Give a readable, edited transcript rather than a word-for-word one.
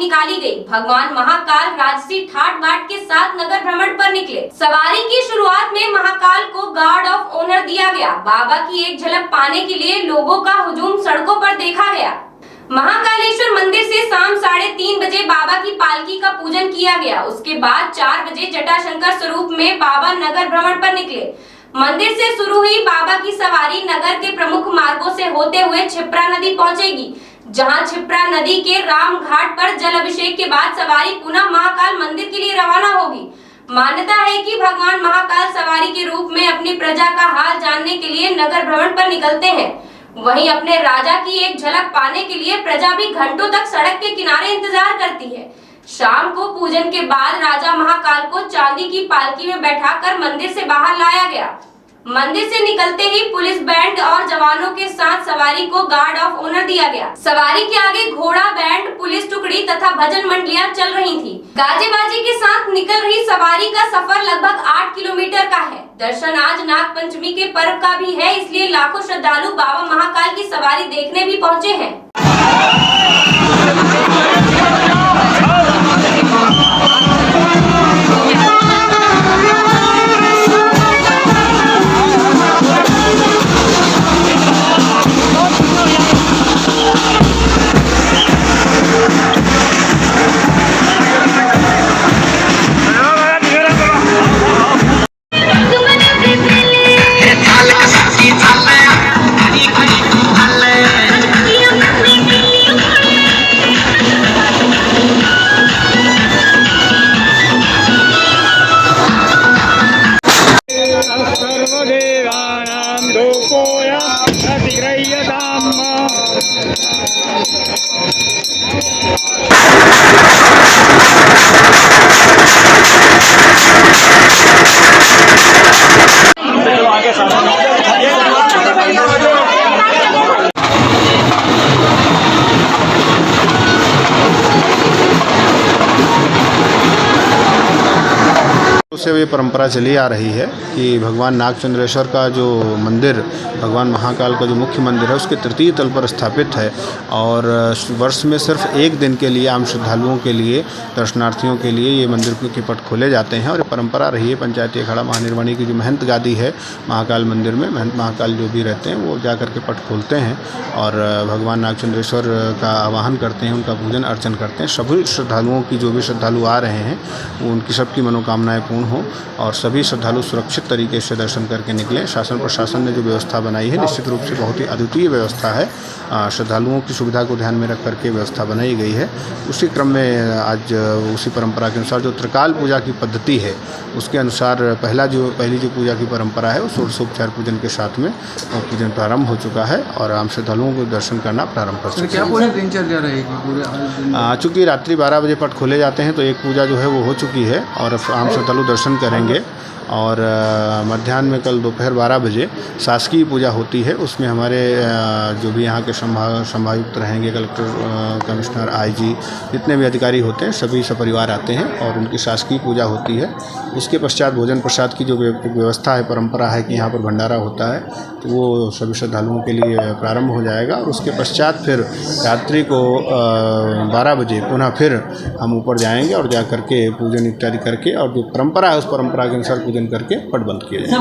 निकाली गई। भगवान महाकाल राजसी ठाट बाट के साथ नगर भ्रमण पर निकले। सवारी की शुरुआत में महाकाल को गार्ड ऑफ ऑनर दिया गया। बाबा की एक झलक पाने के लिए लोगों का हुजूम सड़कों पर देखा गया। महाकालेश्वर मंदिर से शाम 3:30 बजे बाबा की पालकी का पूजन किया गया। उसके बाद 4 बजे जटाशंकर स्वरूप में बाबा नगर भ्रमण पर निकले। मंदिर से शुरू हुई बाबा की सवारी नगर के प्रमुख मार्गों से होते हुए क्षिप्रा नदी पहुंचेगी, जहां क्षिप्रा नदी के राम घाट पर जल अभिषेक के बाद सवारी पुनः महाकाल मंदिर के लिए रवाना होगी। मान्यता है कि भगवान महाकाल सवारी के रूप में अपनी प्रजा का हाल जानने के लिए नगर भ्रमण पर निकलते हैं। वहीं अपने राजा की एक झलक पाने के लिए प्रजा भी घंटों तक सड़क के किनारे इंतजार करती है। शाम को पूजन के बाद राजा महाकाल को चांदी की पालकी में बैठाकर मंदिर से बाहर लाया गया। मंदिर से निकलते ही पुलिस बैंड और जवानों के साथ सवारी को गार्ड ऑफ ऑनर दिया गया। सवारी के आगे घोड़ा बैंड, पुलिस टुकड़ी तथा भजन मंडलियां चल रही थी। गाजे बाजी के साथ निकल रही सवारी का सफर लगभग 8 किलोमीटर का है। दर्शन आज नाग पंचमी के पर्व का भी है, इसलिए लाखों श्रद्धालु बाबा महाकाल की सवारी देखने भी पहुँचे हैं। से ये परंपरा चली आ रही है कि भगवान नागचंद्रेश्वर का जो मंदिर, भगवान महाकाल का जो मुख्य मंदिर है, उसके तृतीय तल पर स्थापित है और वर्ष में सिर्फ एक दिन के लिए आम श्रद्धालुओं के लिए, दर्शनार्थियों के लिए ये मंदिर के पट खोले जाते हैं। और ये परंपरा रही है। पंचायती अखाड़ा महानिर्वाणी की जो महंत गादी है महाकाल मंदिर में, महंत महाकाल जो भी रहते हैं वो जा कर के पट खोलते हैं और भगवान नागचंद्रेश्वर का आवाहन करते हैं, उनका पूजन अर्चन करते हैं। सभी श्रद्धालुओं की, जो भी श्रद्धालु आ रहे हैं, वो उनकी सबकी मनोकामनाएँ पूर्ण हो और सभी श्रद्धालु सुरक्षित तरीके से दर्शन करके निकलें। शासन प्रशासन ने जो व्यवस्था बनाई है निश्चित रूप से बहुत ही अद्वितीय व्यवस्था है। श्रद्धालुओं की सुविधा को ध्यान में रख करके व्यवस्था बनाई गई है। उसी क्रम में आज उसी परंपरा के अनुसार जो त्रिकाल पूजा की पद्धति है उसके अनुसार पहली जो पूजा की परंपरा है वो षोडशोपचार पूजन के साथ में पूजन प्रारंभ हो चुका है और आम श्रद्धालुओं को दर्शन करना प्रारंभ कर सकते हैं। क्या पूरी दिनचर्या रहेगी पूरे? चूँकि रात्रि 12 बजे पट खोले जाते हैं तो एक पूजा जो है वो हो चुकी है और आम श्रद्धालु दर्शन करेंगे और मध्याह्न में कल दोपहर 12 बजे शासकीय पूजा होती है। उसमें हमारे जो भी यहाँ के संभायुक्त रहेंगे, कलेक्टर, कमिश्नर, आईजी, जितने भी अधिकारी होते हैं सभी सपरिवार आते हैं और उनकी शासकीय पूजा होती है। उसके पश्चात भोजन प्रसाद की जो व्यवस्था है, परंपरा है कि यहाँ पर भंडारा होता है, तो वो सभी श्रद्धालुओं के लिए प्रारंभ हो जाएगा और उसके पश्चात फिर रात्रि को 12 बजे पुनः फिर हम ऊपर जाएंगे और जा करके पूजन इत्यादि करके और जो परंपरा है उस परंपरा के अनुसार पूजन करके पट बंद किया जाएगा।